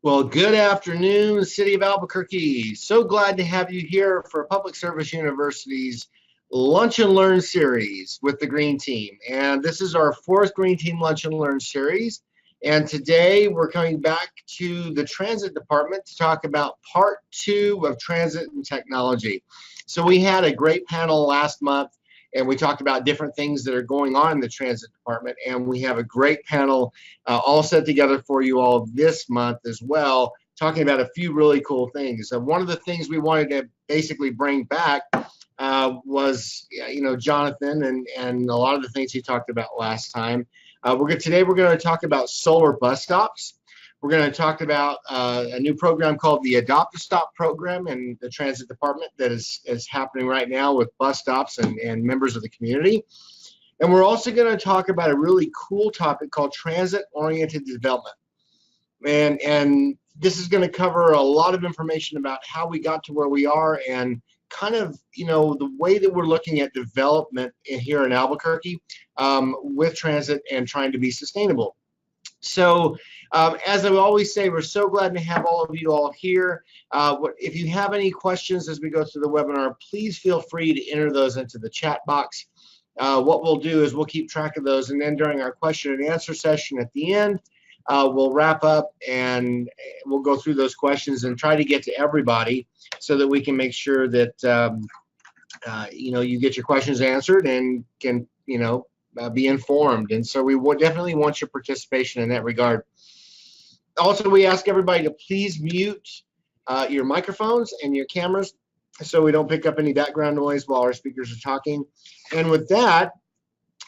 Well, good afternoon, City of Albuquerque. So glad to have you here for Public Service University's Lunch and Learn series with the Green Team. And this is our fourth Green Team Lunch and Learn series. And today we're coming back to the Transit Department to talk about part 2 of Transit and Technology. So we had a great panel last month, and we talked about different things that are going on in the Transit Department, and we have a great panel all set together for you all this month as well, talking about a few really cool things. One of the things we wanted to basically bring back was, Jonathan and a lot of the things he talked about last time. Today we're going to talk about solar bus stops. We're going to talk about a new program called the Adopt a Stop program in the Transit Department that is happening right now with bus stops and members of the community. And we're also going to talk about a really cool topic called transit-oriented development. And this is going to cover a lot of information about how we got to where we are and kind of, the way that we're looking at development here in Albuquerque with transit and trying to be sustainable. So as I always say, we're so glad to have all of you all here. If you have any questions as we go through the webinar, please feel free to enter those into the chat box. What we'll do is we'll keep track of those, and then during our question and answer session at the end, we'll wrap up and we'll go through those questions and try to get to everybody so that we can make sure that you get your questions answered and can be informed. And so we definitely want your participation in that regard. Also, we ask everybody to please mute your microphones and your cameras so we don't pick up any background noise while our speakers are talking. And with that,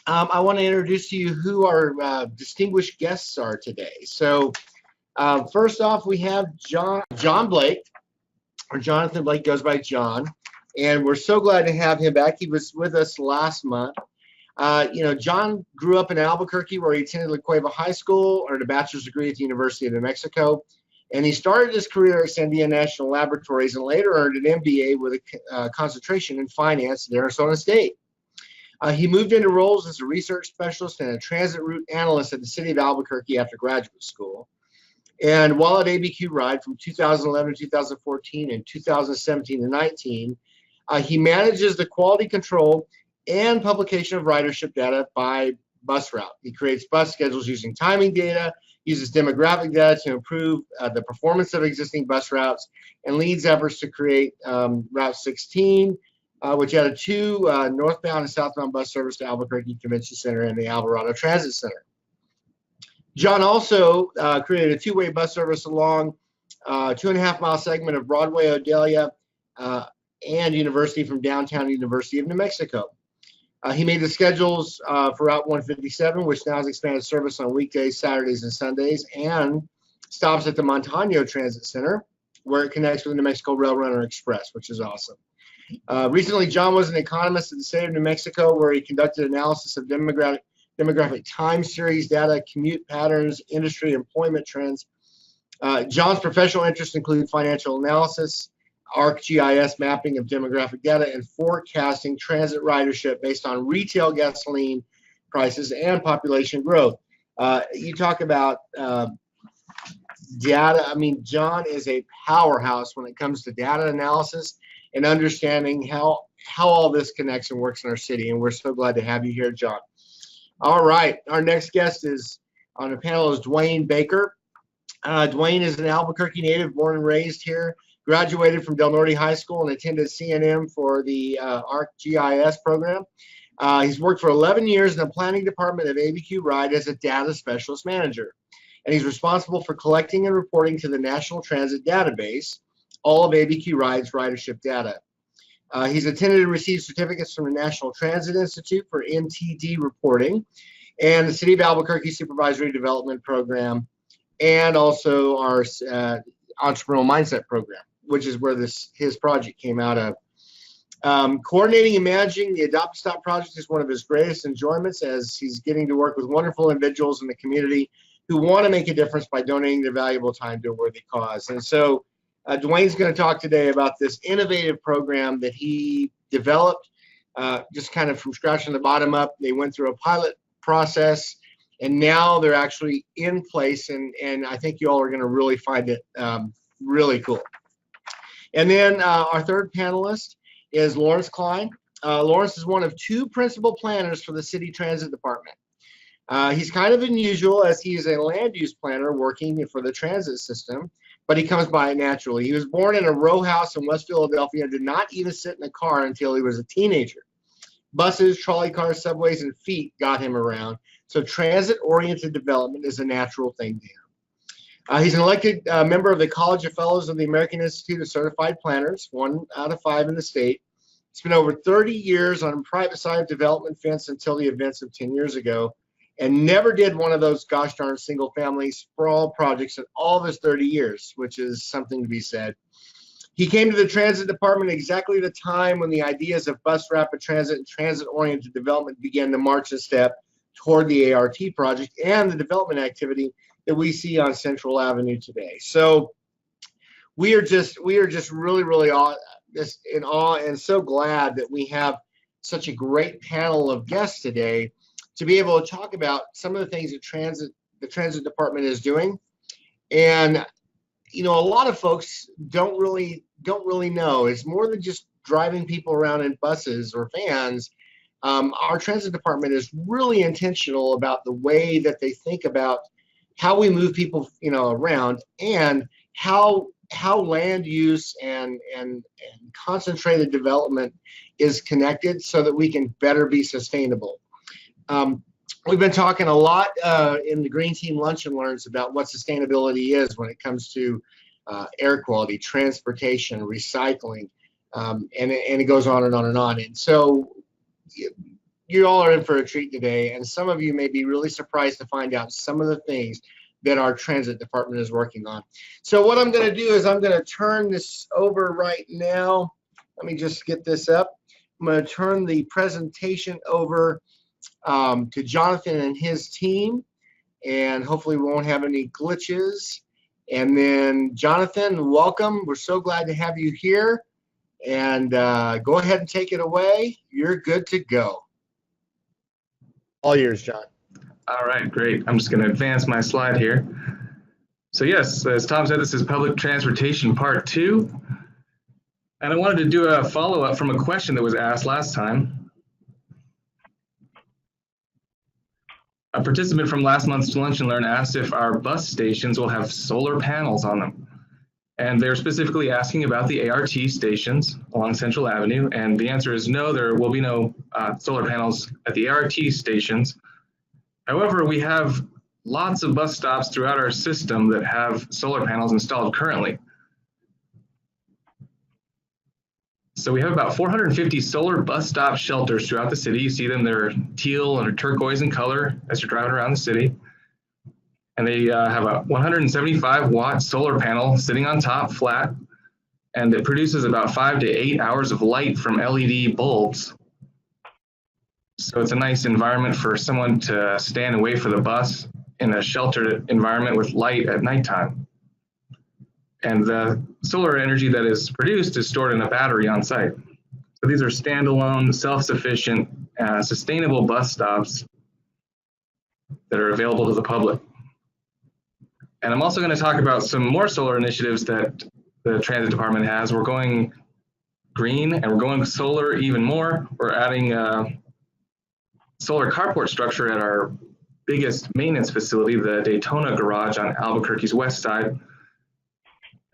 I want to introduce to you who our distinguished guests are today. So first off, we have John Blake, or Jonathan Blake, goes by John, and we're so glad to have him back. He was with us last month. John grew up in Albuquerque, where he attended La Cueva High School, earned a bachelor's degree at the University of New Mexico, and he started his career at Sandia National Laboratories and later earned an MBA with a concentration in finance at Arizona State. He moved into roles as a research specialist and a transit route analyst at the City of Albuquerque after graduate school. And while at ABQ Ride from 2011 to 2014 and 2017 to 19, he manages the quality control and publication of ridership data by bus route. He creates bus schedules using timing data, uses demographic data to improve the performance of existing bus routes, and leads efforts to create Route 16, which added 2 northbound and southbound bus service to Albuquerque Convention Center and the Alvarado Transit Center. John also created a 2-way bus service along a 2.5-mile segment of Broadway, Odelia, and University from downtown University of New Mexico. He made the schedules for Route 157, which now has expanded service on weekdays, Saturdays, and Sundays, and stops at the Montano Transit Center, where it connects with the New Mexico Rail Runner Express, which is awesome. Recently, John was an economist at the state of New Mexico, where he conducted analysis of demographic time series data, commute patterns, industry employment trends. John's professional interests include financial analysis, ArcGIS mapping of demographic data, and forecasting transit ridership based on retail gasoline prices and population growth. You talk about data. I mean, John is a powerhouse when it comes to data analysis and understanding how all this connects and works in our city, and we're so glad to have you here, John. All right, our next guest on the panel is Dwayne Baker. Dwayne is an Albuquerque native, born and raised here, graduated from Del Norte High School and attended CNM for the ArcGIS program. He's worked for 11 years in the planning department of ABQ Ride as a data specialist manager, and he's responsible for collecting and reporting to the National Transit Database all of ABQ Ride's ridership data. He's attended and received certificates from the National Transit Institute for NTD reporting and the City of Albuquerque Supervisory Development Program, and also our Entrepreneurial Mindset Program, which is where his project came out of. Coordinating and managing the Adopt a Stop project is one of his greatest enjoyments, as he's getting to work with wonderful individuals in the community who want to make a difference by donating their valuable time to a worthy cause. And so Dwayne's going to talk today about this innovative program that he developed just kind of from scratch from the bottom up. They went through a pilot process And now they're actually in place, and I think you all are going to really find it really cool. And then our third panelist is Lawrence Kline. Lawrence is one of two principal planners for the City Transit Department. He's kind of unusual as he is a land use planner working for the transit system, but he comes by it naturally. He was born in a row house in West Philadelphia and did not even sit in a car until he was a teenager. Buses, trolley cars, subways, and feet got him around, so transit-oriented development is a natural thing to him. He's an elected member of the College of Fellows of the American Institute of Certified Planners, 1 out of 5 in the state. Spent over 30 years on the private side of development fence until the events of 10 years ago, and never did one of those gosh darn single family sprawl projects in all of his 30 years, which is something to be said. He came to the transit department exactly the time when the ideas of bus rapid transit and transit-oriented development began to march a step toward the ART project and the development activity that we see on Central Avenue today. So we are just really, really in awe and so glad that we have such a great panel of guests today to be able to talk about some of the things that the transit department is doing. And you know, a lot of folks don't really know. It's more than just driving people around in buses or vans. Our transit department is really intentional about the way that they think about how we move people, you know, around, and how land use and concentrated development is connected so that we can better be sustainable. We've been talking a lot in the Green Team Lunch and Learns about what sustainability is when it comes to air quality, transportation, recycling, and it goes on and on and on. And so you all are in for a treat today, and some of you may be really surprised to find out some of the things that our transit department is working on. So what I'm going to do is I'm going to turn this over right now. Let me just get this up. I'm going to turn the presentation over to Jonathan and his team, and hopefully we won't have any glitches. And then Jonathan, welcome. We're so glad to have you here, and go ahead and take it away. You're good to go. All yours, John. All right, great. I'm just going to advance my slide here. So yes, as Tom said, this is Public Transportation Part 2. And I wanted to do a follow-up from a question that was asked last time. A participant from last month's Lunch and Learn asked if our bus stations will have solar panels on them. And they're specifically asking about the ART stations along Central Avenue. And the answer is no, there will be no solar panels at the ART stations. However, we have lots of bus stops throughout our system that have solar panels installed currently. So we have about 450 solar bus stop shelters throughout the city. You see them, they're teal and turquoise in color as you're driving around the city. And they have a 175 watt solar panel sitting on top flat, and it produces about 5 to 8 hours of light from LED bulbs. So it's a nice environment for someone to stand and wait for the bus in a sheltered environment with light at nighttime. And the solar energy that is produced is stored in a battery on site. So these are standalone, self-sufficient, sustainable bus stops that are available to the public. And I'm also going to talk about some more solar initiatives that the transit department has. We're going green and we're going solar even more. We're adding a solar carport structure at our biggest maintenance facility, the Daytona garage on Albuquerque's west side.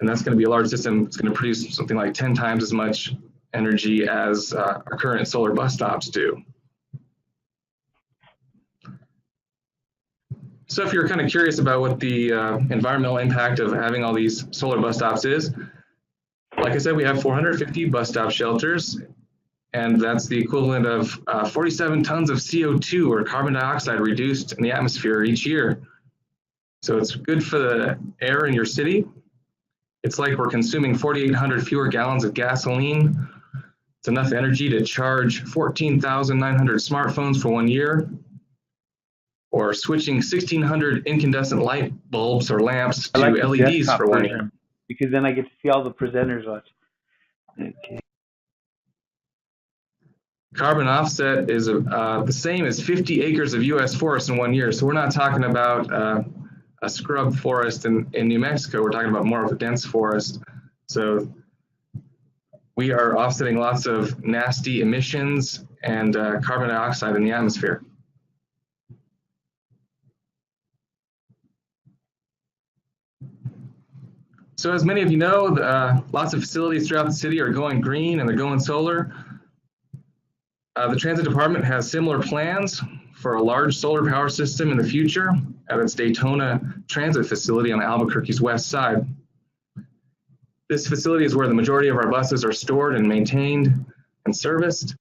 And that's going to be a large system. It's going to produce something like 10 times as much energy as our current solar bus stops do. So if you're kind of curious about what the environmental impact of having all these solar bus stops is, like I said, we have 450 bus stop shelters, and that's the equivalent of 47 tons of CO2 or carbon dioxide reduced in the atmosphere each year. So it's good for the air in your city. It's like we're consuming 4,800 fewer gallons of gasoline. It's enough energy to charge 14,900 smartphones for 1 year, or switching 1,600 incandescent light bulbs or lamps to LEDs for 1 year. Because then I get to see all the presenters watch. Okay. carbon offset is the same as 50 acres of U.S. forest in 1 year. So we're not talking about a scrub forest in New Mexico. We're talking about more of a dense forest. So we are offsetting lots of nasty emissions and carbon dioxide in the atmosphere. So as many of you know, lots of facilities throughout the city are going green and they're going solar. The transit department has similar plans for a large solar power system in the future at its Daytona transit facility on Albuquerque's west side. This facility is where the majority of our buses are stored and maintained and serviced.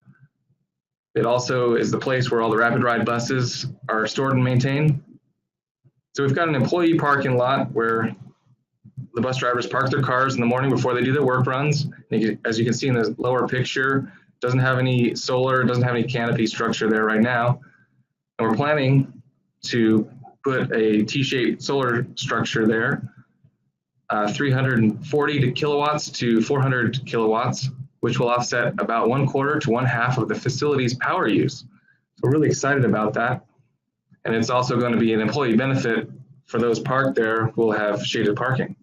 It also is the place where all the rapid ride buses are stored and maintained. So we've got an employee parking lot where the bus drivers park their cars in the morning before they do their work runs. As you can see in the lower picture, doesn't have any solar, doesn't have any canopy structure there right now. And we're planning to put a T-shaped solar structure there, 340 kilowatts to 400 kilowatts, which will offset about 1/4 to 1/2 of the facility's power use. So we're really excited about that. And it's also going to be an employee benefit for those parked there who will have shaded parking.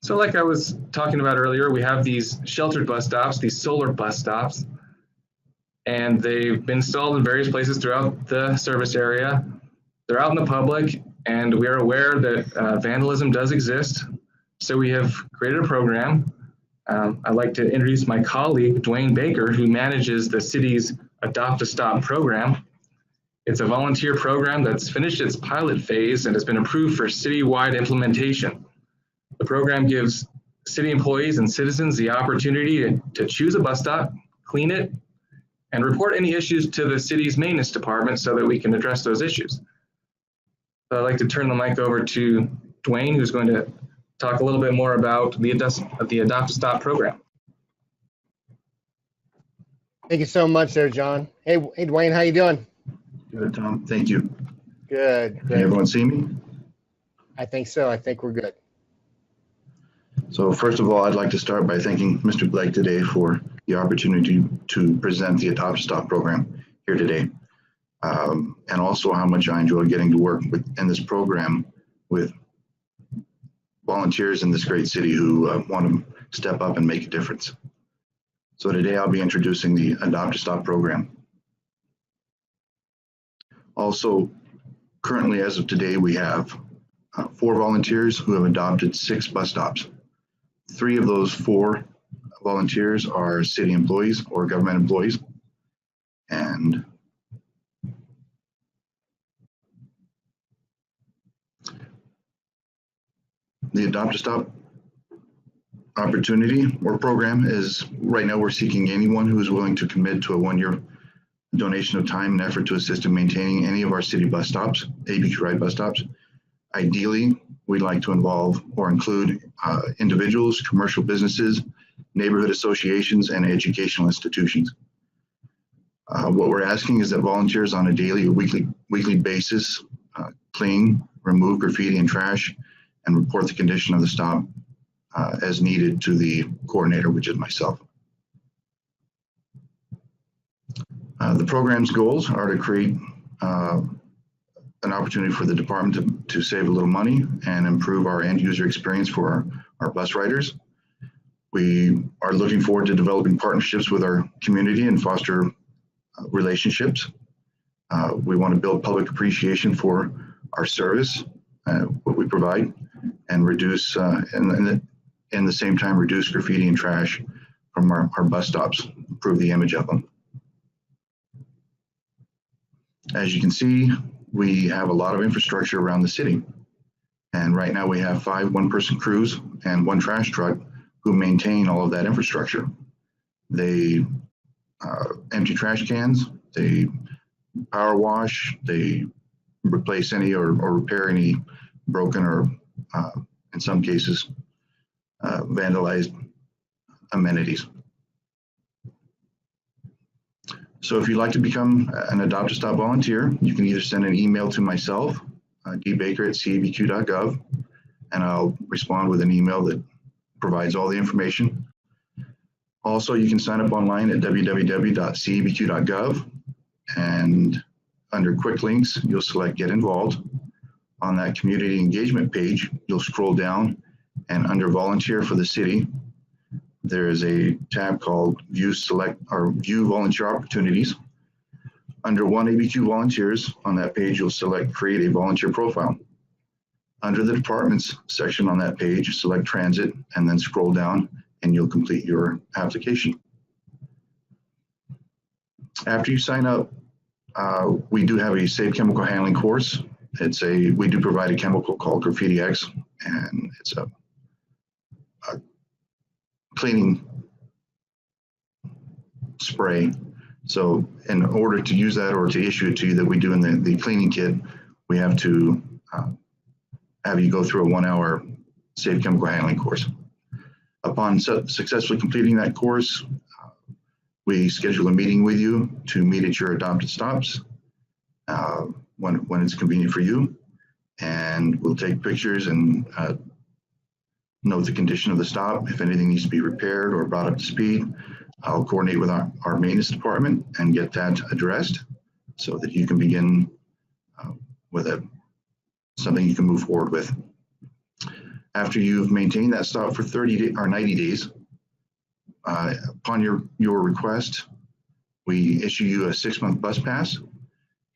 So like I was talking about earlier, we have these sheltered bus stops, these solar bus stops, and they've been installed in various places throughout the service area. They're out in the public, and we are aware that vandalism does exist. So we have created a program. I'd like to introduce my colleague, Dwayne Baker, who manages the city's Adopt a Stop program. It's a volunteer program that's finished its pilot phase and has been approved for citywide implementation. The program gives city employees and citizens the opportunity to choose a bus stop, clean it, and report any issues to the city's maintenance department so that we can address those issues. So I'd like to turn the mic over to Dwayne, who's going to talk a little bit more about the Adopt a Stop program. Thank you so much there, John. Hey Dwayne, how you doing? Good, Tom. Thank you. Good. Can everyone see me? I think so. I think we're good. So first of all, I'd like to start by thanking Mr. Blake today for the opportunity to present the Adopt a Stop program here today. And also how much I enjoy getting to work in this program with volunteers in this great city who want to step up and make a difference. So today I'll be introducing the Adopt a Stop program. Also, currently as of today, we have 4 volunteers who have adopted 6 bus stops. 3 of those 4 volunteers are city employees or government employees. And the Adopt a Stop opportunity or program is, right now we're seeking anyone who is willing to commit to a 1-year donation of time and effort to assist in maintaining any of our city bus stops, ABQ ride bus stops. Ideally, we'd like to involve or include individuals, commercial businesses, neighborhood associations, and educational institutions. What we're asking is that volunteers on a daily or weekly basis clean, remove graffiti and trash, and report the condition of the stop as needed to the coordinator, which is myself. The program's goals are to create an opportunity for the department to save a little money and improve our end user experience for our bus riders. We are looking forward to developing partnerships with our community and foster relationships. We want to build public appreciation for our service, what we provide, and reduce, in the same time, reduce graffiti and trash from our bus stops, improve the image of them. As you can see, we have a lot of infrastructure around the city. And right now we have 5 one-person crews and 1 trash truck who maintain all of that infrastructure. They empty trash cans, they power wash, they replace any or repair any broken or, in some cases, vandalized amenities. So if you'd like to become an Adopt a Stop volunteer, you can either send an email to myself, dbaker@cabq.gov, and I'll respond with an email that provides all the information. Also, you can sign up online at www.cabq.gov, and under quick links, you'll select Get Involved. On that community engagement page, you'll scroll down, and under Volunteer for the City, there is a tab called View Volunteer Opportunities. Under One ABQ Volunteers, on that page, you'll select Create a Volunteer Profile. Under the Departments section on that page, select Transit, and then scroll down, and you'll complete your application. After you sign up, we do have a safe chemical handling course. We do provide a chemical called Graffiti X, and it's a cleaning spray. So in order to use that or to issue it to you that we do in the cleaning kit, we have to have you go through a 1-hour safe chemical handling course. Upon successfully completing that course, we schedule a meeting with you to meet at your adopted stops when it's convenient for you. And we'll take pictures and note the condition of the stop. If anything needs to be repaired or brought up to speed, I'll coordinate with our maintenance department and get that addressed so that you can begin with something you can move forward with. After you've maintained that stop for 90 days, upon your request, we issue you a 6-month bus pass,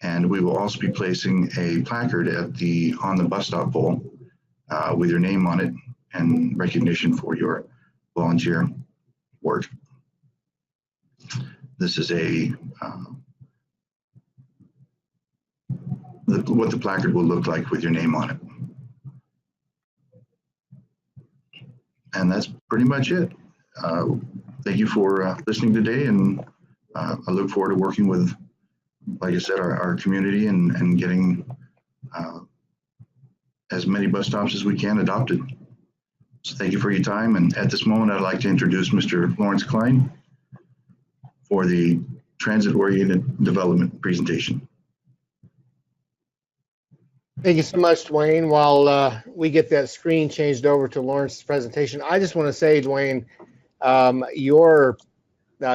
and we will also be placing a placard on the bus stop pole with your name on it and recognition for your volunteer work. This is what the placard will look like with your name on it. And that's pretty much it. Thank you for listening today, and I look forward to working with, like I said, our community and getting as many bus stops as we can adopted. So thank you for your time, and at this moment I'd like to introduce Mr. Lawrence Kline for the transit-oriented development presentation. Thank you so much, Dwayne. While we get that screen changed over to Lawrence's presentation, I just want to say, Dwayne, your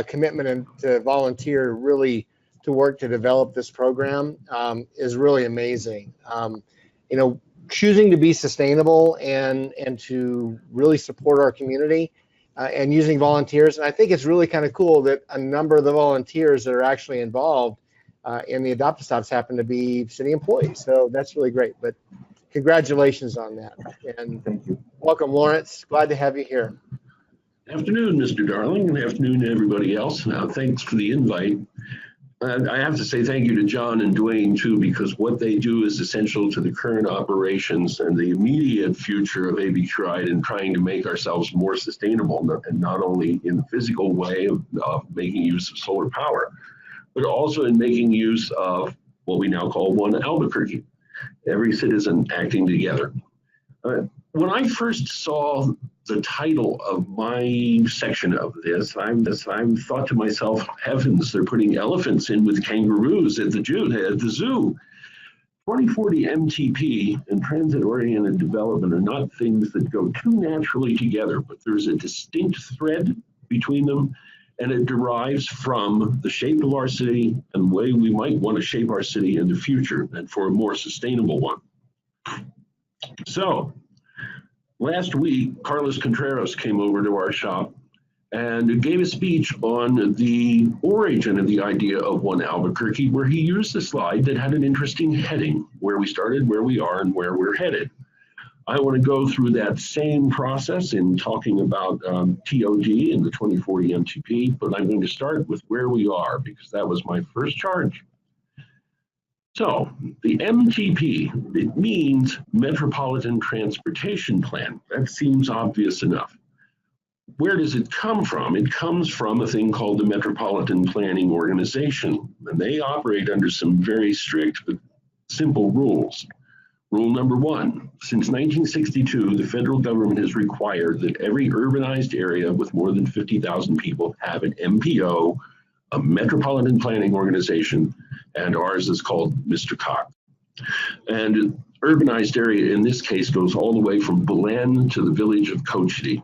commitment to volunteer really to work to develop this program is really amazing. Choosing to be sustainable and to really support our community and using volunteers. And I think it's really kind of cool that a number of the volunteers that are actually involved in the Adopt a Stops happen to be city employees. So that's really great. But congratulations on that. And Thank you. welcome, Lawrence. Glad to have you here. Afternoon, Mr. Darling. Good afternoon to everybody else. Thanks for the invite. I have to say thank you to John and Dwayne too, because what they do is essential to the current operations and the immediate future of ABQ Ride and trying to make ourselves more sustainable, and not only in the physical way of making use of solar power, but also in making use of what we now call One Albuquerque, every citizen acting together. When I first saw the title of my section of this, I thought to myself, heavens, they're putting elephants in with kangaroos at the zoo. 2040 MTP and transit-oriented development are not things that go too naturally together, but there's a distinct thread between them, and it derives from the shape of our city and the way we might want to shape our city in the future and for a more sustainable one. So, last week, Carlos Contreras came over to our shop and gave a speech on the origin of the idea of One Albuquerque, where he used a slide that had an interesting heading, where we started, where we are, and where we're headed. I want to go through that same process in talking about TOD and the 2040 MTP, but I'm going to start with where we are, because that was my first charge. So the MTP, it means Metropolitan Transportation Plan. That seems obvious enough. Where does it come from? It comes from a thing called the Metropolitan Planning Organization, and they operate under some very strict but simple rules. Rule number 1, since 1962, the federal government has required that every urbanized area with more than 50,000 people have an MPO, a Metropolitan Planning Organization, and ours is called Mr. Cox. And urbanized area in this case goes all the way from Belen to the village of Cochiti.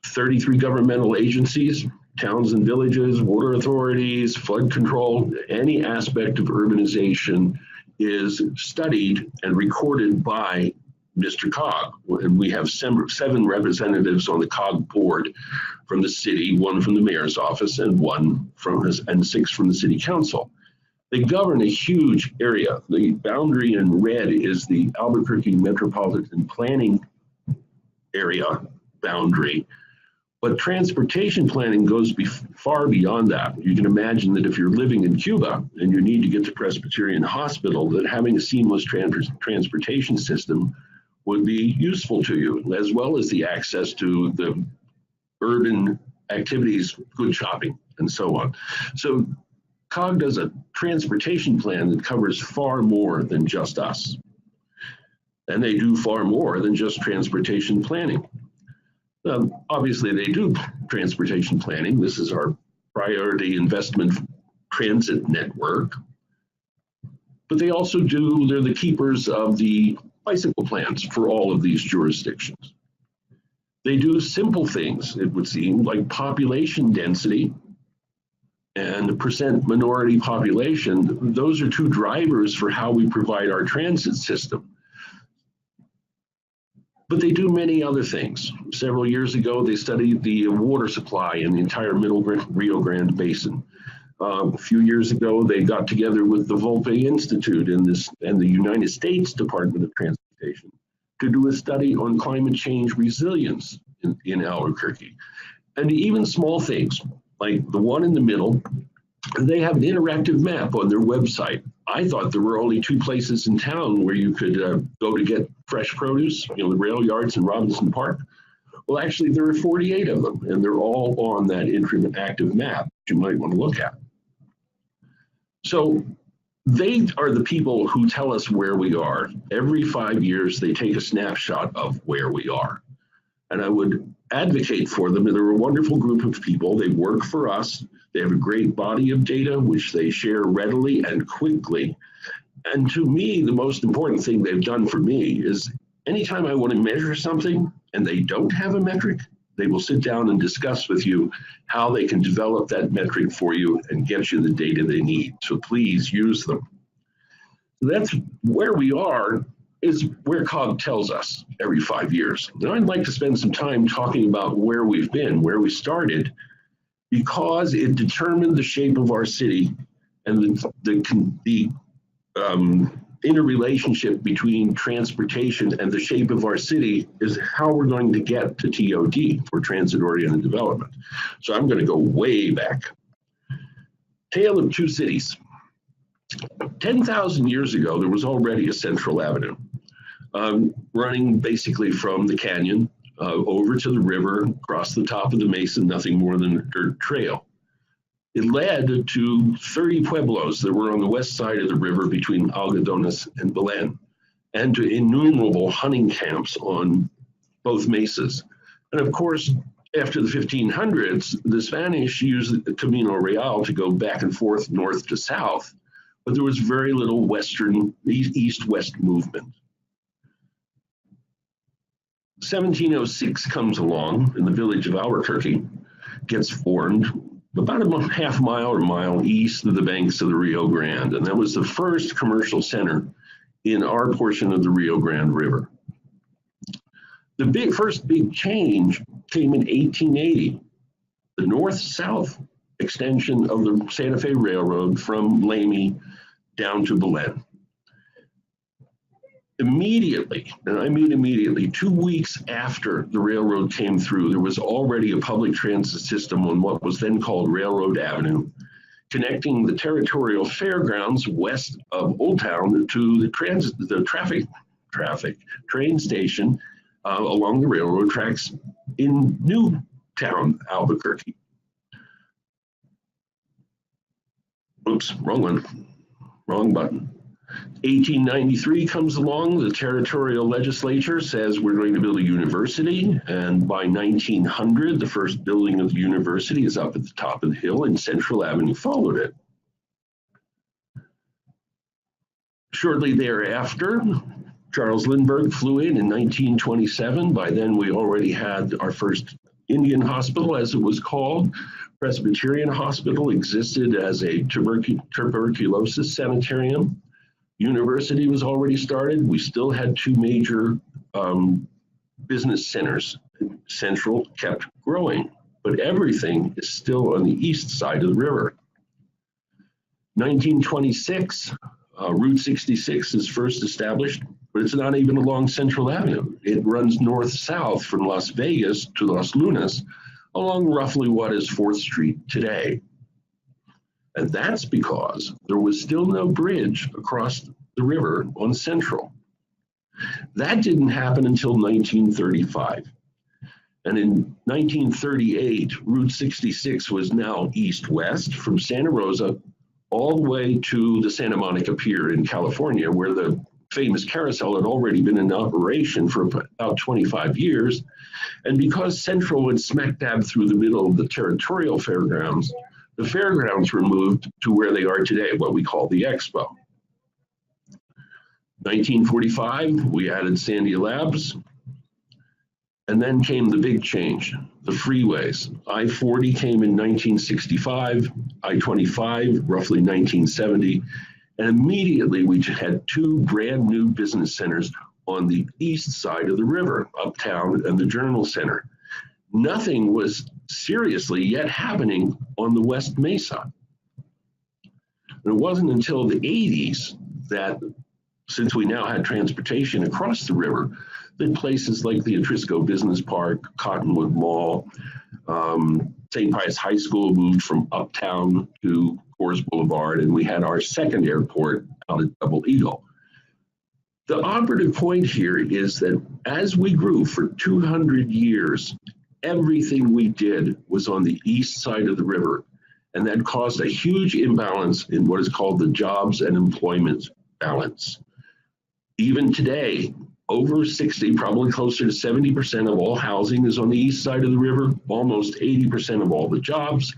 33 governmental agencies, towns and villages, water authorities, flood control, any aspect of urbanization is studied and recorded by Mr. Cog. And we have 7 representatives on the Cog board from the city, 1 from the mayor's office and 6 from the city council. They govern a huge area. The boundary in red is the Albuquerque Metropolitan Planning Area boundary. But transportation planning goes far beyond that. You can imagine that if you're living in Cuba and you need to get to Presbyterian Hospital, that having a seamless transportation system would be useful to you, as well as the access to the urban activities, good shopping, and so on. So COG does a transportation plan that covers far more than just us. And they do far more than just transportation planning. Obviously, they do transportation planning. This is our priority investment transit network. But they also they're the keepers of the bicycle plans for all of these jurisdictions. They do simple things, it would seem, like population density and percent minority population. Those are 2 drivers for how we provide our transit system. But they do many other things. Several years ago, they studied the water supply in the entire Middle Rio Grande Basin. A few years ago, they got together with the Volpe Institute and the United States Department of Transportation to do a study on climate change resilience in Albuquerque. And even small things, like the one in the middle, they have an interactive map on their website. I thought there were only 2 places in town where you could go to get fresh produce, the rail yards in Robinson Park. Well, actually, there are 48 of them, and they're all on that interactive map that you might want to look at. So they are the people who tell us where we are. Every 5 years, they take a snapshot of where we are. And I would advocate for them. They're a wonderful group of people. They work for us. They have a great body of data, which they share readily and quickly. And to me, the most important thing they've done for me is anytime I want to measure something and they don't have a metric, they will sit down and discuss with you how they can develop that metric for you and get you the data they need. So please use them. That's where we are, is where COG tells us every 5 years. Now I'd like to spend some time talking about where we've been, where we started, because it determined the shape of our city and the interrelationship between transportation and the shape of our city is how we're going to get to TOD, for transit-oriented development. So I'm going to go way back. Tale of 2 cities. 10,000 years ago, there was already a central avenue running basically from the canyon over to the river, across the top of the mesa, nothing more than a dirt trail. It led to 30 pueblos that were on the west side of the river between Algodones and Belen, and to innumerable hunting camps on both mesas. And of course, after the 1500s, the Spanish used the Camino Real to go back and forth north to south, but there was very little east-west movement. 1706 comes along, and the village of Albuquerque gets formed about a half mile or mile east of the banks of the Rio Grande. And that was the first commercial center in our portion of the Rio Grande River. The first big change came in 1880. The north-south extension of the Santa Fe Railroad from Lamy down to Belen. Immediately, and I mean immediately, 2 weeks after the railroad came through, there was already a public transit system on what was then called Railroad Avenue, connecting the territorial fairgrounds west of Old Town to the traffic train station along the railroad tracks in New Town, Albuquerque. Oops, wrong one, wrong button. 1893 comes along, the territorial legislature says we're going to build a university, and by 1900, the first building of the university is up at the top of the hill, and Central Avenue followed it. Shortly thereafter, Charles Lindbergh flew in 1927. By then, we already had our first Indian hospital, as it was called. Presbyterian Hospital existed as a tuberculosis sanitarium. University was already started. We still had two major business centers. Central kept growing, but everything is still on the east side of the river. 1926, Route 66 is first established, but it's not even along Central Avenue. It runs north-south from Las Vegas to Los Lunas along roughly what is 4th Street today. And that's because there was still no bridge across the river on Central. That didn't happen until 1935. And in 1938, Route 66 was now east-west from Santa Rosa all the way to the Santa Monica Pier in California, where the famous carousel had already been in operation for about 25 years. And because Central went smack dab through the middle of the territorial fairgrounds, the fairgrounds were moved to where they are today, what we call the Expo. 1945, we added Sandia Labs. And then came the big change, the freeways. I-40 came in 1965, I-25 roughly 1970, and immediately we had two brand new business centers on the east side of the river, Uptown and the Journal Center. Nothing was seriously yet happening on the West Mesa. And it wasn't until the 80s that, since we now had transportation across the river, that places like the Atrisco Business Park, Cottonwood Mall, St. Pius High School moved from Uptown to Coors Boulevard, and we had our second airport out at Double Eagle. The operative point here is that as we grew for 200 years, everything we did was on the east side of the river, and that caused a huge imbalance in what is called the jobs and employment balance. Even today, over 60, probably closer to 70% of all housing is on the east side of the river, almost 80% of all the jobs.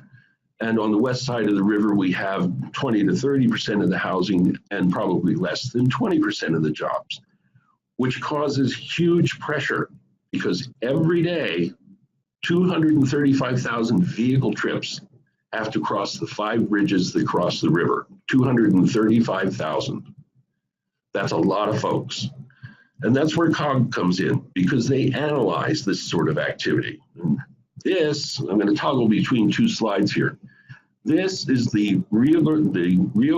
And on the west side of the river, we have 20 to 30% of the housing and probably less than 20% of the jobs, which causes huge pressure because every day, 235,000 vehicle trips have to cross the 5 bridges that cross the river, 235,000. That's a lot of folks. And that's where COG comes in, because they analyze this sort of activity. And this, I'm going to toggle between two slides here. This is the Rio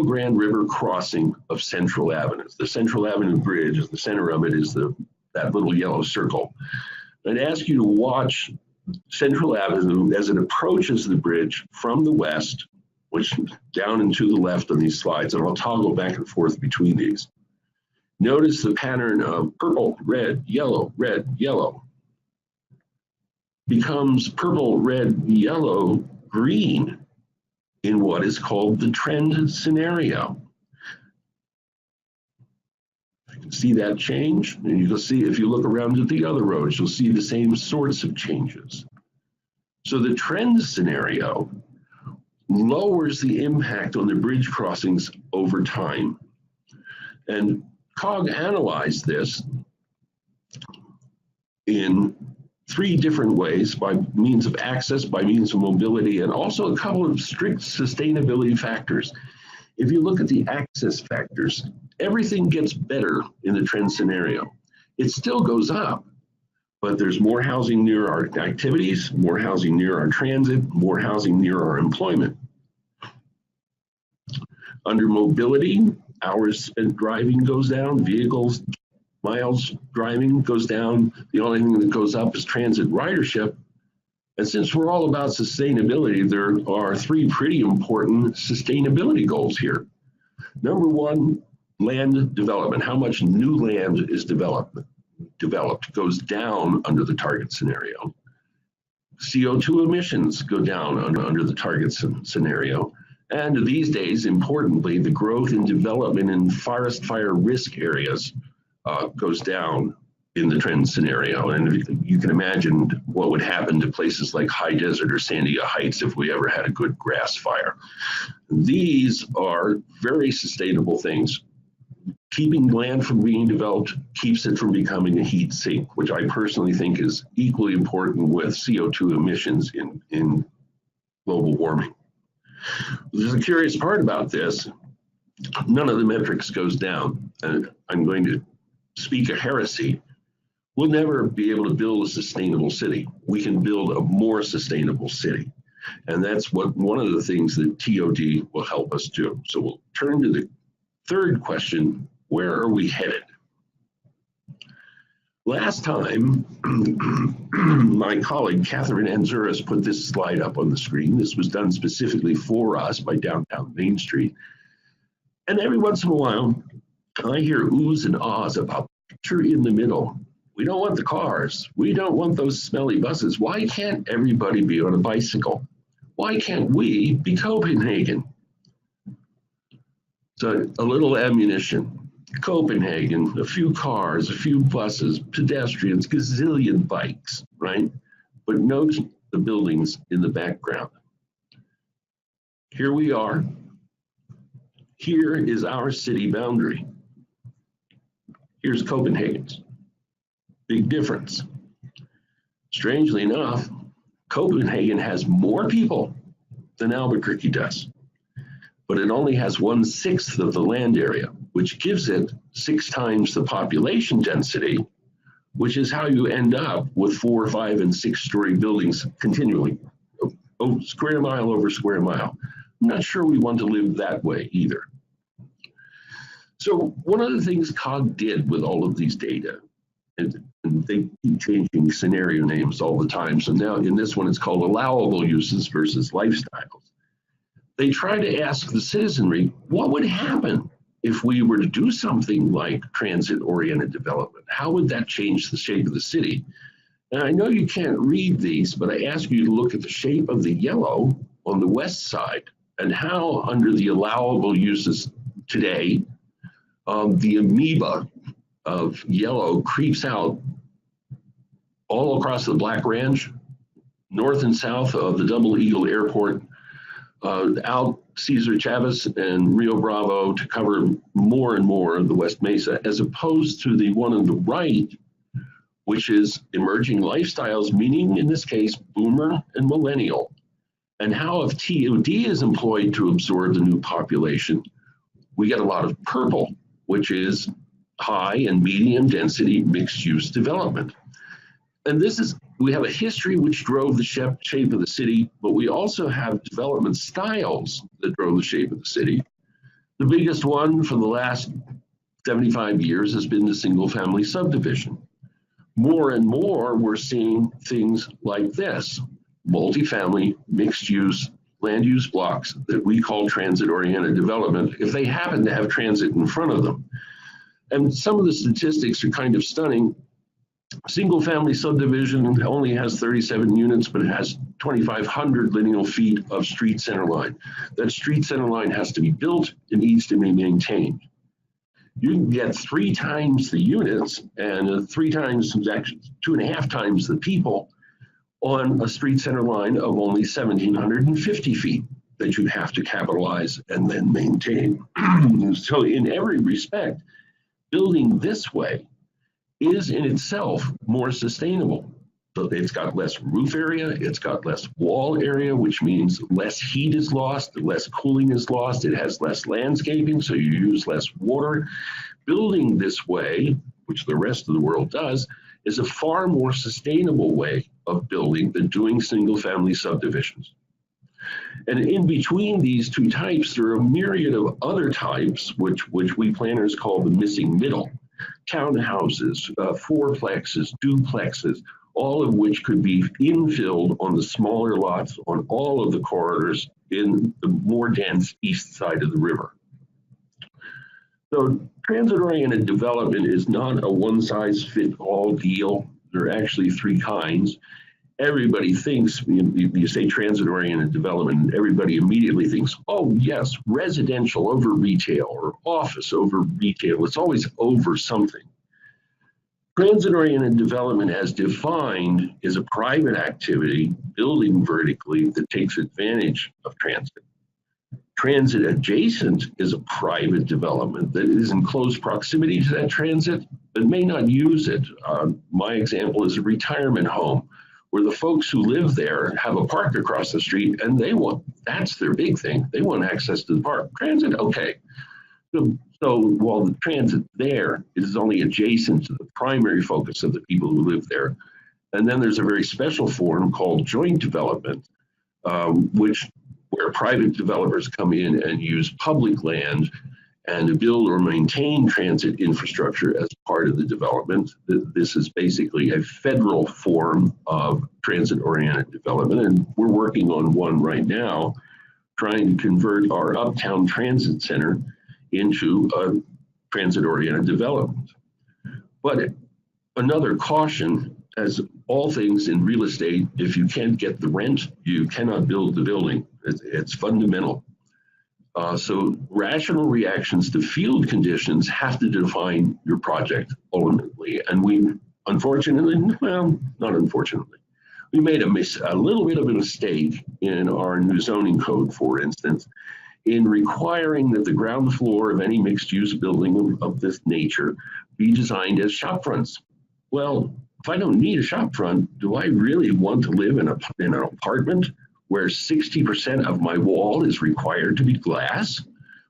Grande River crossing of Central Avenue. The Central Avenue Bridge, the center of it is that little yellow circle. I'd ask you to watch Central Avenue as it approaches the bridge from the west, which down and to the left on these slides, and I'll toggle back and forth between these. Notice the pattern of purple, red, yellow, becomes purple, red, yellow, green in what is called the trend scenario. You can see that change, and you can see if you look around at the other roads, you'll see the same sorts of changes. So the trend scenario lowers the impact on the bridge crossings over time. And COG analyzed this in 3 different ways, by means of access, by means of mobility, and also a couple of strict sustainability factors. If you look at the access factors, everything gets better in the trend scenario. It still goes up, but there's more housing near our activities, more housing near our transit, more housing near our employment. Under mobility, hours spent driving goes down, vehicles, miles driving goes down. The only thing that goes up is transit ridership. And since we're all about sustainability, there are 3 pretty important sustainability goals here. Number 1, land development. How much new land is developed goes down under the target scenario. CO2 emissions go down under the target scenario. And these days, importantly, the growth in development in forest fire risk areas goes down in the trend scenario. And you can imagine what would happen to places like High Desert or Sandia Heights if we ever had a good grass fire. These are very sustainable things. Keeping land from being developed keeps it from becoming a heat sink, which I personally think is equally important with CO2 emissions in global warming. There's a curious part about this. None of the metrics goes down. And I'm going to speak a heresy. We'll never be able to build a sustainable city. We can build a more sustainable city. And that's one of the things that TOD will help us do. So we'll turn to the third question: where are we headed? Last time, my colleague Catherine Anzuris put this slide up on the screen. This was done specifically for us by Downtown Main Street. And every once in a while, I hear oohs and ahs about the picture in the middle. We don't want the cars. We don't want those smelly buses. Why can't everybody be on a bicycle? Why can't we be Copenhagen? So a little ammunition. Copenhagen, a few cars, a few buses, pedestrians, gazillion bikes, right? But note the buildings in the background. Here we are. Here is our city boundary. Here's Copenhagen's. Big difference. Strangely enough, Copenhagen has more people than Albuquerque does, but it only has 1/6 of the land area, which gives it 6 times the population density, which is how you end up with 4, 5, and 6-story buildings continually. Oh, square mile over square mile. I'm not sure we want to live that way either. So one of the things COG did with all of these data, and they keep changing scenario names all the time. So now in this one, it's called allowable uses versus lifestyles. They try to ask the citizenry, what would happen if we were to do something like transit-oriented development? How would that change the shape of the city? And I know you can't read these, but I ask you to look at the shape of the yellow on the west side and how under the allowable uses today, the amoeba of yellow creeps out all across the Black Ranch, north and south of the Double Eagle Airport, out Cesar Chavez and Rio Bravo to cover more and more of the West Mesa, as opposed to the one on the right, which is emerging lifestyles, meaning in this case, boomer and millennial. And how if TOD is employed to absorb the new population, we get a lot of purple, which is high and medium density mixed use development. And this is, we have a history which drove the shape of the city, but we also have development styles that drove the shape of the city. The biggest one for the last 75 years has been the single family subdivision. More and more, we're seeing things like this, multifamily, mixed use, land use blocks that we call transit-oriented development, if they happen to have transit in front of them. And some of the statistics are kind of stunning. Single family subdivision only has 37 units, but it has 2,500 lineal feet of street center line. That street center line has to be built, it needs to be maintained. You can get 3 times the units and 3 times, actually 2.5 times the people on a street center line of only 1,750 feet that you have to capitalize and then maintain. So in every respect, building this way is in itself more sustainable. So it's got less roof area, it's got less wall area, which means less heat is lost, less cooling is lost, it has less landscaping, so you use less water. Building this way, which the rest of the world does, is a far more sustainable way of building than doing single family subdivisions. And in between these 2 types, there are a myriad of other types, which we planners call the missing middle. Townhouses, fourplexes, duplexes, all of which could be infilled on the smaller lots on all of the corridors in the more dense east side of the river. So transit-oriented development is not a one-size-fits-all deal. There are actually 3 kinds. Everybody thinks, you say transit-oriented development, and everybody immediately thinks, oh yes, residential over retail or office over retail. It's always over something. Transit-oriented development, as defined, is a private activity building vertically that takes advantage of transit. Transit adjacent is a private development that is in close proximity to that transit, but may not use it. My example is a retirement home where the folks who live there have a park across the street and that's their big thing. They want access to the park. Transit, okay. So while the transit there is only adjacent to the primary focus of the people who live there. And then there's a very special form called joint development, where private developers come in and use public land and build or maintain transit infrastructure as part of the development. This is basically a federal form of transit-oriented development, and we're working on one right now, trying to convert our Uptown Transit Center into a transit-oriented development. But another caution, as all things in real estate, if you can't get the rent, you cannot build the building. It's fundamental. So rational reactions to field conditions have to define your project ultimately. And we, unfortunately, well, not unfortunately, we made a little bit of a mistake in our new zoning code, for instance, in requiring that the ground floor of any mixed-use building of this nature be designed as shop fronts. Well, if I don't need a shop front, do I really want to live in an apartment where 60% of my wall is required to be glass?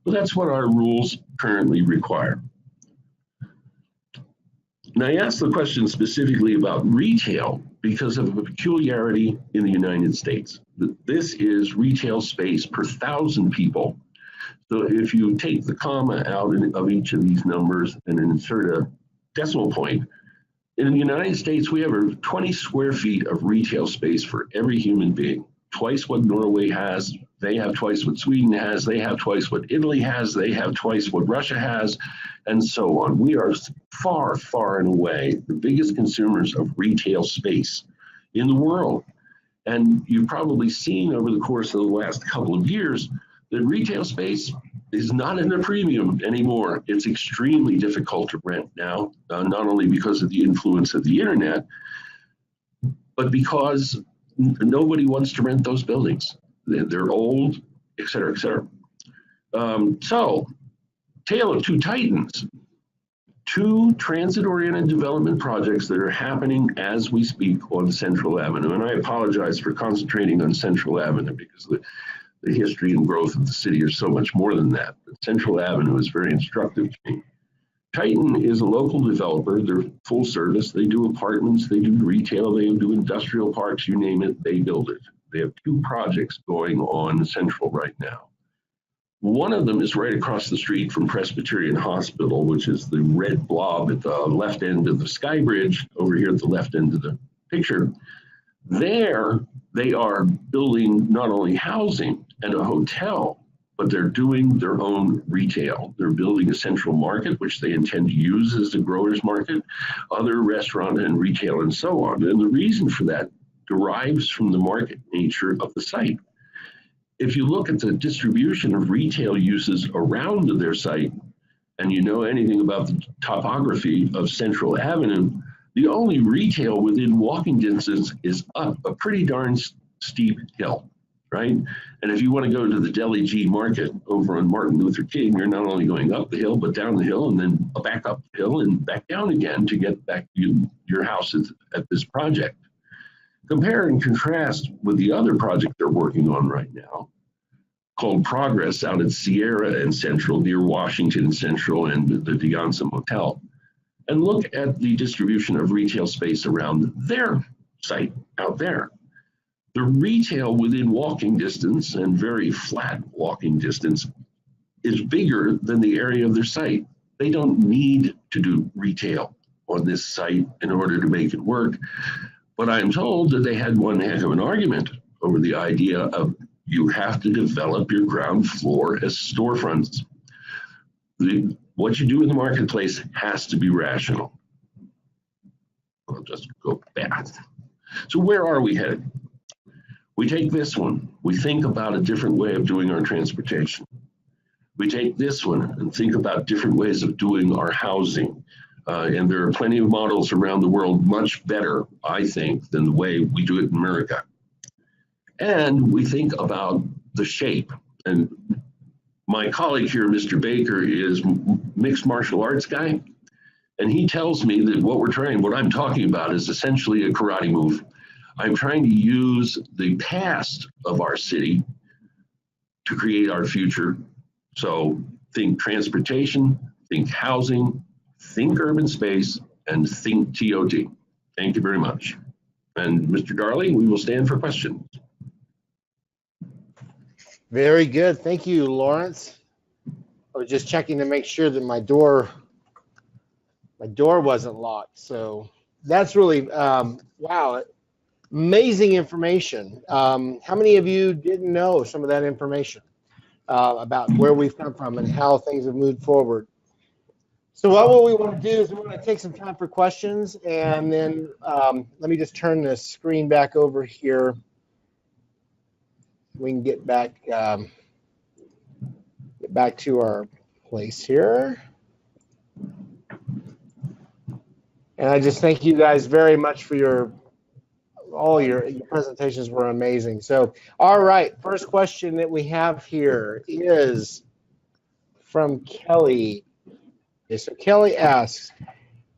Well, that's what our rules currently require. Now, I asked the question specifically about retail because of a peculiarity in the United States. This is retail space per 1,000 people. So if you take the comma out of each of these numbers and insert a decimal point, in the United States, we have 20 square feet of retail space for every human being. Twice what Norway has, they have twice what Sweden has, they have twice what Italy has, they have twice what Russia has, and so on. We are far, far and away the biggest consumers of retail space in the world. And you've probably seen over the course of the last couple of years that retail space is not in a premium anymore. It's extremely difficult to rent now, not only because of the influence of the internet, but because nobody wants to rent those buildings. They're old, et cetera, et cetera. So, tale of two titans. Two transit-oriented development projects that are happening as we speak on Central Avenue. And I apologize for concentrating on Central Avenue because the history and growth of the city are so much more than that. But Central Avenue is very instructive to me. Titan is a local developer. They're full service. They do apartments, they do retail, they do industrial parks, you name it, they build it. They have two projects going on Central right now. One of them is right across the street from Presbyterian Hospital, which is the red blob at the left end of the Sky Bridge, over here at the left end of the picture. There, they are building not only housing and a hotel, but they're doing their own retail. They're building a central market, which they intend to use as a growers market, other restaurant and retail and so on. And the reason for that derives from the market nature of the site. If you look at the distribution of retail uses around their site, and you know anything about the topography of Central Avenue, the only retail within walking distance is up a pretty darn steep hill, right? And if you want to go to the Deli G Market over on Martin Luther King, you're not only going up the hill, but down the hill and then back up the hill and back down again to get back to your house at this project. Compare and contrast with the other project they're working on right now, called Progress out at Sierra and Central, near Washington Central and the Deonsa Motel. And look at the distribution of retail space around their site out there. The retail within walking distance and very flat walking distance is bigger than the area of their site. They don't need to do retail on this site in order to make it work. But I'm told that they had one heck of an argument over the idea of you have to develop your ground floor as storefronts. What you do in the marketplace has to be rational. I'll just go back. So where are we headed? We take this one. We think about a different way of doing our transportation. We take this one and think about different ways of doing our housing. And there are plenty of models around the world much better, I think, than the way we do it in America. And we think about the shape. And My colleague here, Mr. Baker, is mixed martial arts guy, and he tells me that what I'm talking about is essentially a karate move. I'm trying to use the past of our city to create our future. So think transportation, think housing, think urban space, and think TOT. Thank you very much. And Mr. Darling, we will stand for questions. Very good. Thank you, Lawrence. I was just checking to make sure that my door wasn't locked. So that's really, wow, amazing information. How many of you didn't know some of that information about where we've come from and how things have moved forward? So what we want to do is we want to take some time for questions, and then let me just turn the screen back over here. We can get back to our place here. And I just thank you guys very much for all your presentations were amazing. So, all right, first question that we have here is from Kelly. Okay, so Kelly asks,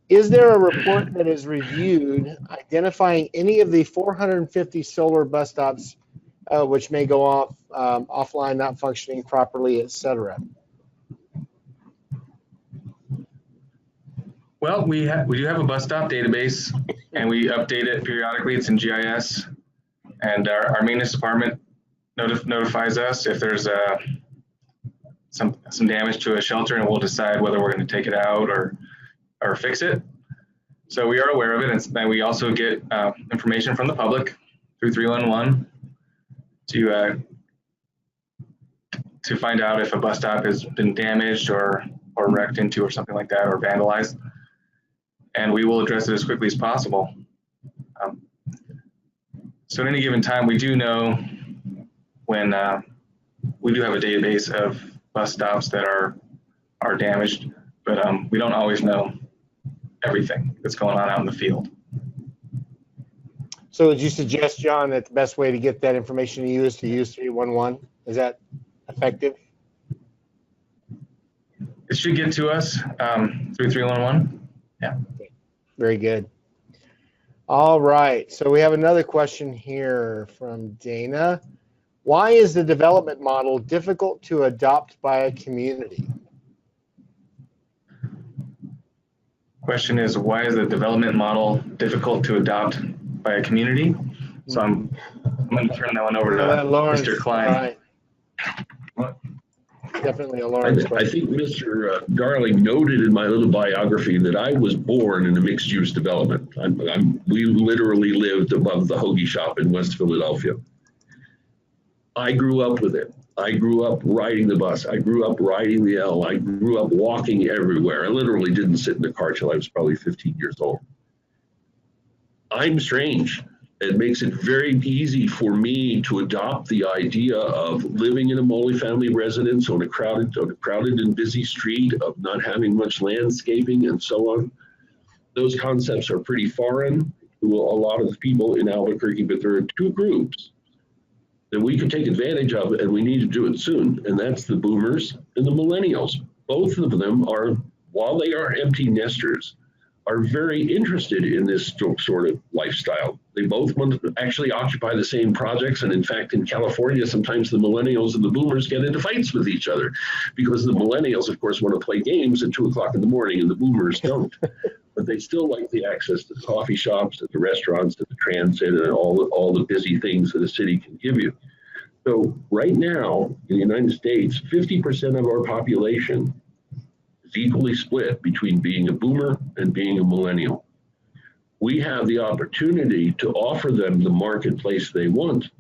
is there a report that is reviewed identifying any of the 450 solar bus stops which may go offline, not functioning properly, etc.? Well, we do have a bus stop database, and we update it periodically. It's in GIS, and our maintenance department notifies us if there's some damage to a shelter, and we'll decide whether we're going to take it out or fix it. So we are aware of it, and we also get information from the public through 311 to find out if a bus stop has been damaged or wrecked into or something like that, or vandalized. And we will address it as quickly as possible. So at any given time, we do know when we do have a database of bus stops that are damaged, but we don't always know everything that's going on out in the field. So would you suggest, John, that the best way to get that information to you is to use 311? Is that effective? It should get to us through 311. Yeah. Very good. All right. So we have another question here from Dana. Why is the development model difficult to adopt by a community? Question is, why is the development model difficult to adopt by a community? So I'm going to turn that one over to Mr. Kline. All right. Definitely a Lawrence question. I think Mr. Darling noted in my little biography that I was born in a mixed-use development. We literally lived above the hoagie shop in West Philadelphia. I grew up with it. I grew up riding the bus. I grew up riding the L. I grew up walking everywhere. I literally didn't sit in the car till I was probably 15 years old. I'm strange. It makes it very easy for me to adopt the idea of living in a multifamily residence on a crowded and busy street, of not having much landscaping and so on. Those concepts are pretty foreign to a lot of the people in Albuquerque, but there are two groups that we could take advantage of, and we need to do it soon, and that's the boomers and the millennials. Both of them are, while they are empty nesters, are very interested in this sort of lifestyle. They both want to actually occupy the same projects. And in fact, in California, sometimes the millennials and the boomers get into fights with each other because the millennials, of course, want to play games at 2 o'clock in the morning and the boomers don't. But they still like the access to the coffee shops, to the restaurants, to the transit, and all the busy things that a city can give you. So right now in the United States, 50% of our population is equally split between being a boomer and being a millennial. We have the opportunity to offer them the marketplace they want,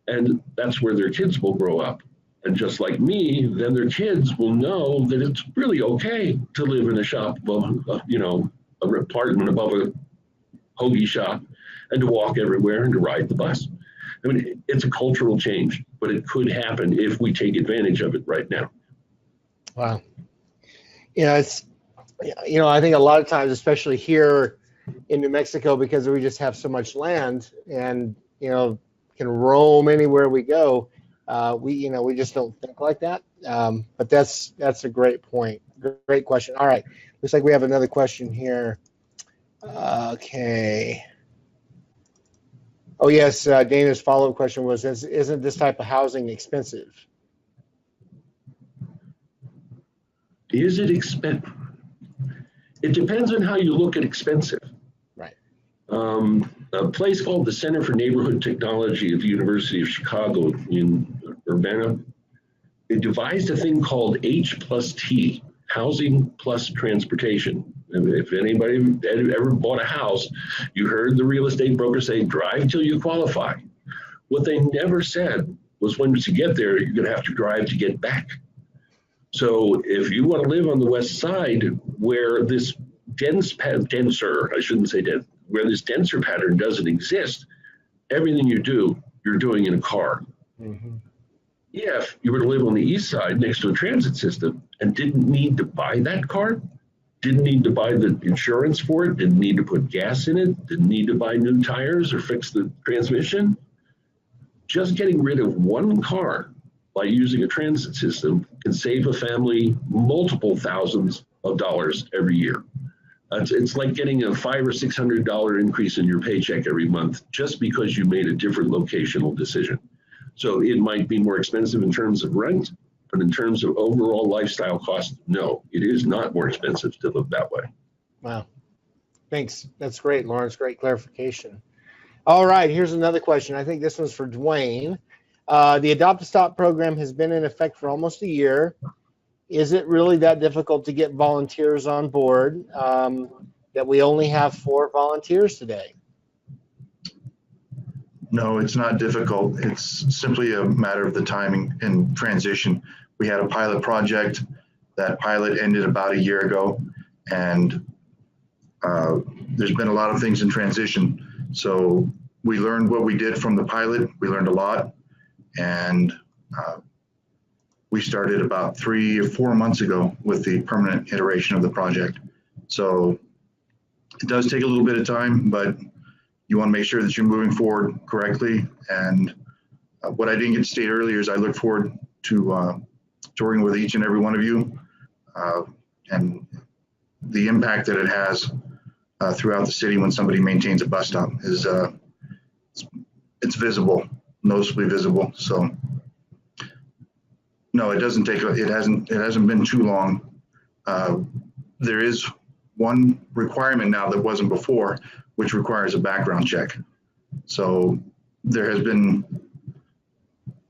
and that's where their kids will grow up. And just like me, then their kids will know that it's really okay to live in a shop above, an apartment above a hoagie shop, and to walk everywhere and to ride the bus. I mean, it's a cultural change, but it could happen if we take advantage of it right now. Wow. I think a lot of times, especially here in New Mexico, because we just have so much land and, can roam anywhere we go, we just don't think like that. But that's a great point. Great question. All right. Looks like we have another question here. Okay. Oh, yes. Dana's follow-up question was, isn't this type of housing expensive? Is it expensive? It depends on how you look at expensive. Right. A place called the Center for Neighborhood Technology at the University of Chicago in Urbana, it devised a thing called H+T, housing plus transportation. And if anybody ever bought a house, you heard the real estate broker say, drive till you qualify. What they never said was once you get there, you're going to have to drive to get back. So if you want to live on the west side where this denser pattern doesn't exist, everything you do, you're doing in a car. Mm-hmm. If you were to live on the east side next to a transit system and didn't need to buy that car, didn't need to buy the insurance for it, didn't need to put gas in it, didn't need to buy new tires or fix the transmission, just getting rid of one car by using a transit system can save a family multiple thousands of dollars every year. It's like getting a $500 or $600 increase in your paycheck every month just because you made a different locational decision. So it might be more expensive in terms of rent, but in terms of overall lifestyle cost, no, it is not more expensive to live that way. Wow. Thanks. That's great, Lawrence. Great clarification. All right. Here's another question. I think this one's for Dwayne. The Adopt a Stop program has been in effect for almost a year. Is it really that difficult to get volunteers on board that we only have 4 volunteers today? No, it's not difficult. It's simply a matter of the timing and transition. We had a pilot project. That pilot ended about a year ago, and there's been a lot of things in transition. So we learned what we did from the pilot. We learned a lot, and we started about 3 or 4 months ago with the permanent iteration of the project. So it does take a little bit of time, but you want to make sure that you're moving forward correctly. And what I didn't get to state earlier is I look forward to touring with each and every one of you, and the impact that it has throughout the city when somebody maintains a bus stop is it's visible, noticeably visible. So no, it doesn't take, it hasn't been too long. There is one requirement now that wasn't before, which requires a background check. So there has been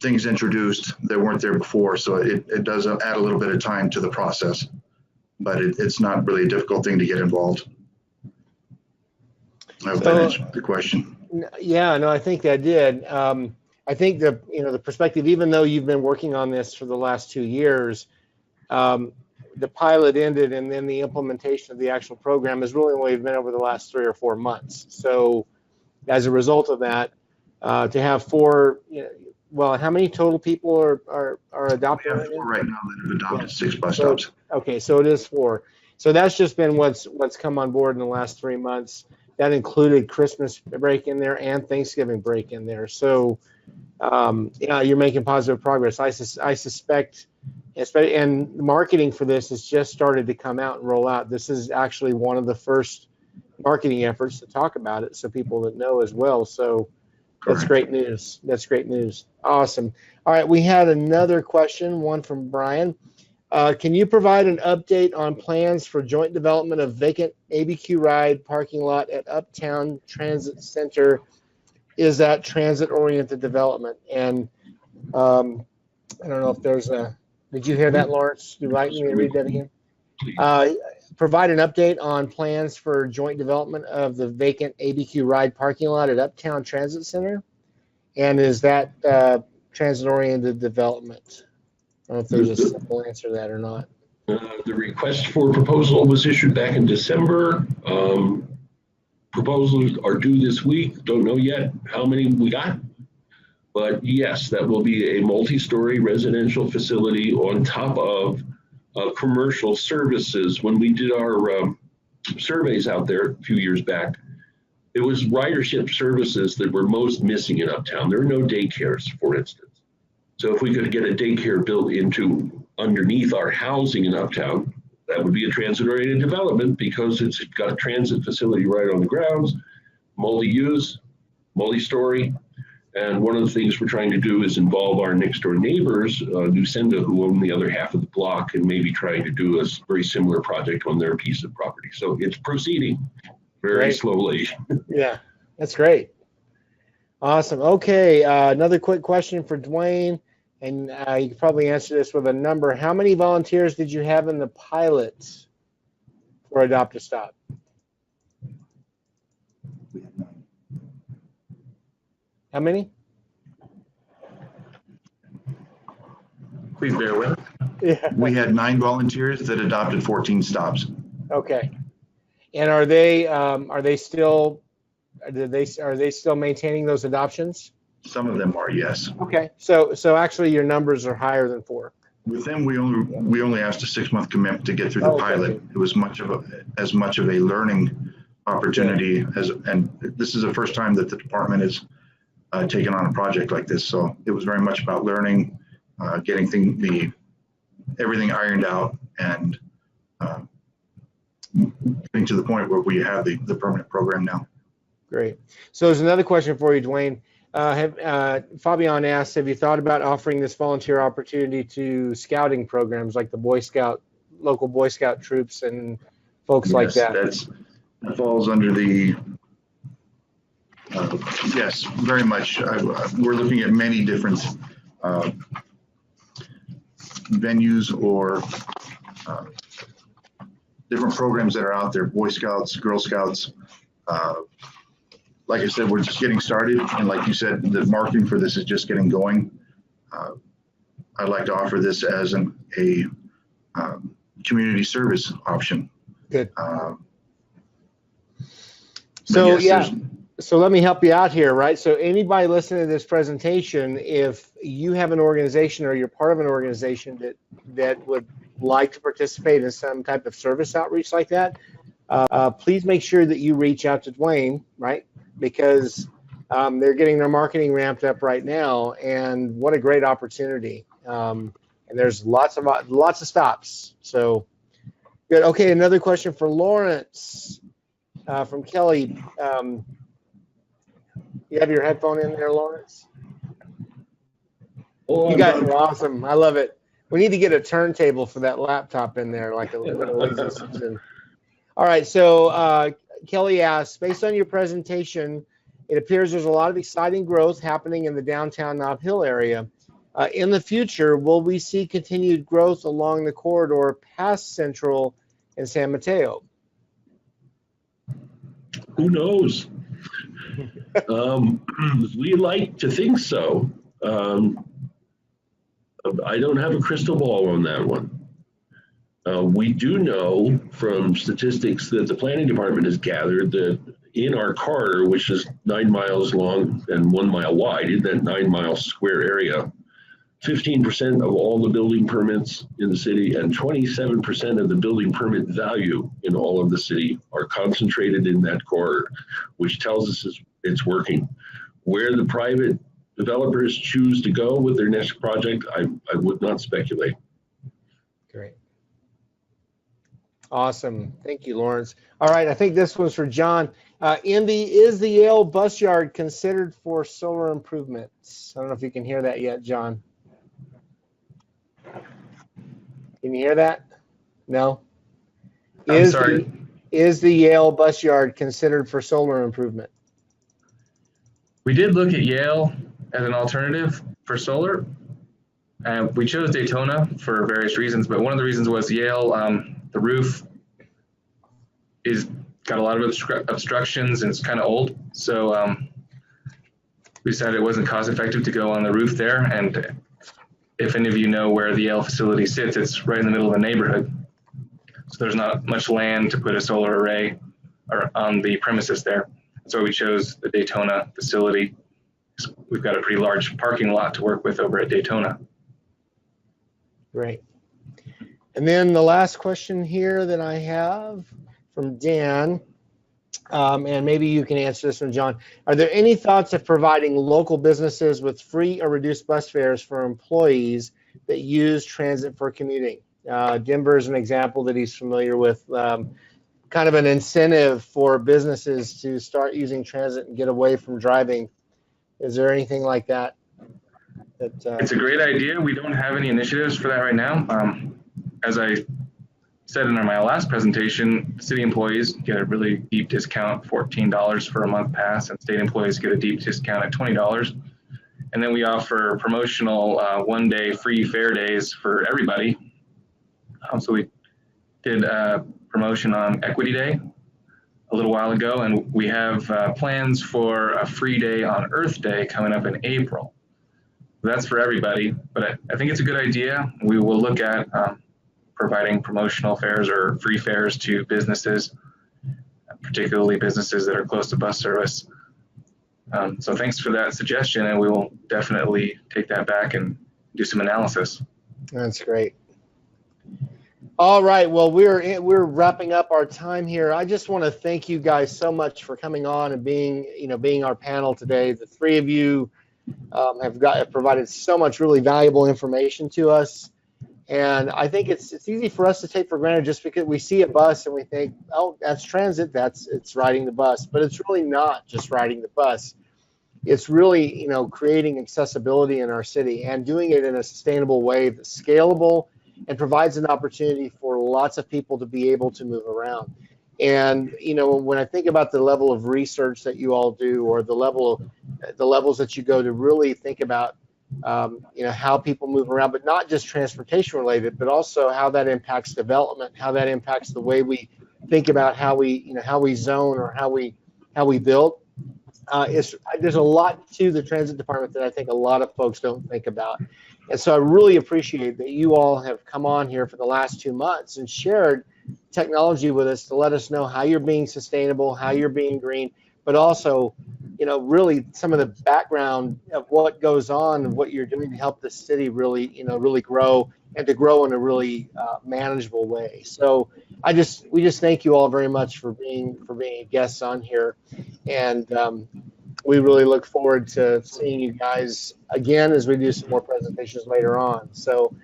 things introduced that weren't there before. So it does add a little bit of time to the process, but it's not really a difficult thing to get involved. I hope that answered the question. Yeah, no, I think that did. I think the perspective, even though you've been working on this for the last 2 years, the pilot ended, and then the implementation of the actual program has really only been over the last 3 or 4 months. So as a result of that, to have 4, well, how many total people are adopted? We have 4 right now that have adopted 6 bus stops. Okay, so it is 4. So that's just been what's come on board in the last 3 months. That included Christmas break in there and Thanksgiving break in there. So you're making positive progress. I suspect, and marketing for this has just started to come out and roll out. This is actually one of the first marketing efforts to talk about it, so people that know as well. So that's great news. That's great news. Awesome. All right, we had another question, one from Brian. Can you provide an update on plans for joint development of vacant ABQ ride parking lot at Uptown Transit Center? Is that transit-oriented development? And I don't know if there's a, did you hear that, Lawrence? Would you like me to read that again? Provide an update on plans for joint development of the vacant ABQ ride parking lot at Uptown Transit Center. And is that transit-oriented development? I don't know if there's a simple answer to that or not. The request for proposal was issued back in December. Proposals are due this week. Don't know yet how many we got. But yes, that will be a multi-story residential facility on top of commercial services. When we did our surveys out there a few years back, it was ridership services that were most missing in Uptown. There are no daycares, for instance. So if we could get a daycare built into underneath our housing in Uptown. That would be a transit-oriented development because it's got a transit facility right on the grounds, multi-use, multi-story. And one of the things we're trying to do is involve our next door neighbors, Newsenda, who own the other half of the block, and maybe trying to do a very similar project on their piece of property. So it's proceeding very slowly. Yeah, that's great. Awesome. Okay, another quick question for Dwayne, and you can probably answer this with a number. How many volunteers did you have in the pilot for Adopt a Stop? How many? Please bear with us. Yeah. We had 9 volunteers that adopted 14 stops. Okay. And are they still maintaining those adoptions? Some of them are, yes. Okay. So actually your numbers are higher than 4. With them, we only asked a 6-month commitment to get through the pilot. It was as much of a learning opportunity and this is the first time that the department has taken on a project like this. So it was very much about learning, getting everything ironed out, and getting to the point where we have the permanent program now. Great. So there's another question for you, Dwayne. Fabian asked, have you thought about offering this volunteer opportunity to scouting programs like the local Boy Scout troops and folks like that? That falls under the, yes, very much. We're looking at many different venues or different programs that are out there, Boy Scouts, Girl Scouts. Like I said, we're just getting started. And like you said, the marketing for this is just getting going. I'd like to offer this as a community service option. Good. So yes, yeah, so let me help you out here, right? So anybody listening to this presentation, if you have an organization or you're part of an organization that would like to participate in some type of service outreach like that, please make sure that you reach out to Dwayne, right? Because they're getting their marketing ramped up right now, and what a great opportunity. And there's lots of stops. So good. Okay, another question for Lawrence from Kelly. You have your headphone in there, Lawrence? Oh, you guys are awesome. I love it. We need to get a turntable for that laptop in there, like a little laser system. All right, so Kelly asks, based on your presentation, it appears there's a lot of exciting growth happening in the downtown Nob Hill area. In the future, will we see continued growth along the corridor past Central and San Mateo? Who knows? We like to think so. I don't have a crystal ball on that one. We do know from statistics that the planning department has gathered that in our corridor, which is 9 miles long and 1 mile wide, in that 9 mile square area, 15% of all the building permits in the city and 27% of the building permit value in all of the city are concentrated in that corridor, which tells us it's working. Where the private developers choose to go with their next project, I would not speculate. Great. Awesome. Thank you, Lawrence. All right, I think this one's for John. Is the Yale bus yard considered for solar improvements? I don't know if you can hear that yet, John. Can you hear that? No? I'm sorry. Is the Yale bus yard considered for solar improvement? We did look at Yale as an alternative for solar. We chose Daytona for various reasons, but one of the reasons was Yale, the roof is got a lot of obstructions and it's kind of old. So we decided it wasn't cost effective to go on the roof there. And if any of you know where the Yale facility sits, it's right in the middle of the neighborhood. So there's not much land to put a solar array on the premises there. So we chose the Daytona facility. We've got a pretty large parking lot to work with over at Daytona. Great. And then the last question here that I have from Dan, and maybe you can answer this one, John. Are there any thoughts of providing local businesses with free or reduced bus fares for employees that use transit for commuting. Denver is an example that he's familiar with, kind of an incentive for businesses to start using transit and get away from driving. Is there anything like that? It's a great idea. We don't have any initiatives for that right now. As I said in my last presentation, city employees get a really deep discount, $14 for a month pass, and state employees get a deep discount at $20. And then we offer promotional one-day free fare days for everybody. So we did a promotion on Equity Day a little while ago, and we have plans for a free day on Earth Day coming up in April. That's for everybody, but I think it's a good idea. We will look at providing promotional fares or free fares to businesses, particularly businesses that are close to bus service. So thanks for that suggestion, and we will definitely take that back and do some analysis. That's great. All right, well, we're wrapping up our time here. I just want to thank you guys so much for coming on and being our panel today. The three of you have provided so much really valuable information to us, and I think it's easy for us to take for granted just because we see a bus and we think, oh, that's transit, it's riding the bus, but it's really not just riding the bus. It's really creating accessibility in our city and doing it in a sustainable way that's scalable and provides an opportunity for lots of people to be able to move around. And when I think about the level of research that you all do, or the levels that you go to really think about how people move around, but not just transportation related, but also how that impacts development, how that impacts the way we think about how we zone or how we build. There's a lot to the transit department that I think a lot of folks don't think about. And so I really appreciate that you all have come on here for the last 2 months and shared technology with us to let us know how you're being sustainable, how you're being green, but also, really some of the background of what goes on and what you're doing to help the city really grow and to grow in a really manageable way. So we just thank you all very much for being guests on here. And we really look forward to seeing you guys again as we do some more presentations later on. So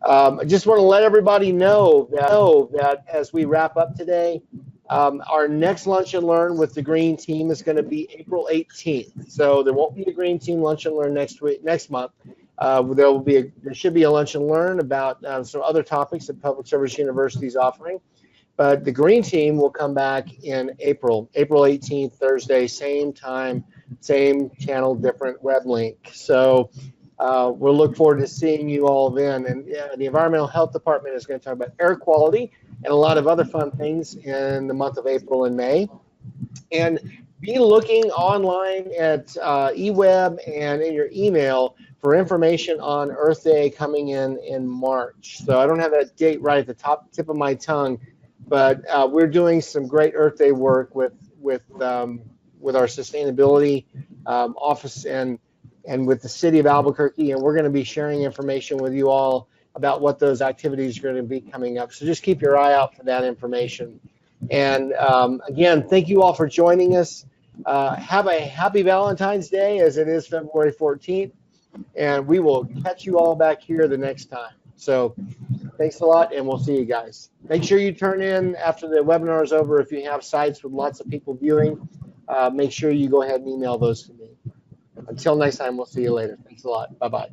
I just want to let everybody know that as we wrap up today, our next Lunch and Learn with the Green Team is going to be April 18th. So there won't be a Green Team Lunch and Learn next month. There should be a Lunch and Learn about some other topics that Public Service University is offering. But the Green Team will come back in April 18th, Thursday, same time, same channel, different web link. So we'll look forward to seeing you all then. And the Environmental Health Department is going to talk about air quality and a lot of other fun things in the month of April and May. And be looking online at eWeb and in your email for information on Earth Day coming in March. So I don't have that date right at the tip of my tongue, but we're doing some great Earth Day work with our sustainability office and with the city of Albuquerque, and we're going to be sharing information with you all about what those activities are going to be coming up. So just keep your eye out for that information. And again, thank you all for joining us. Have a happy Valentine's Day, as it is February 14th, and we will catch you all back here the next time. So thanks a lot, and we'll see you guys. Make sure you turn in after the webinar is over. If you have sites with lots of people viewing, make sure you go ahead and email those to me. Until next time, we'll see you later. Thanks a lot. Bye-bye.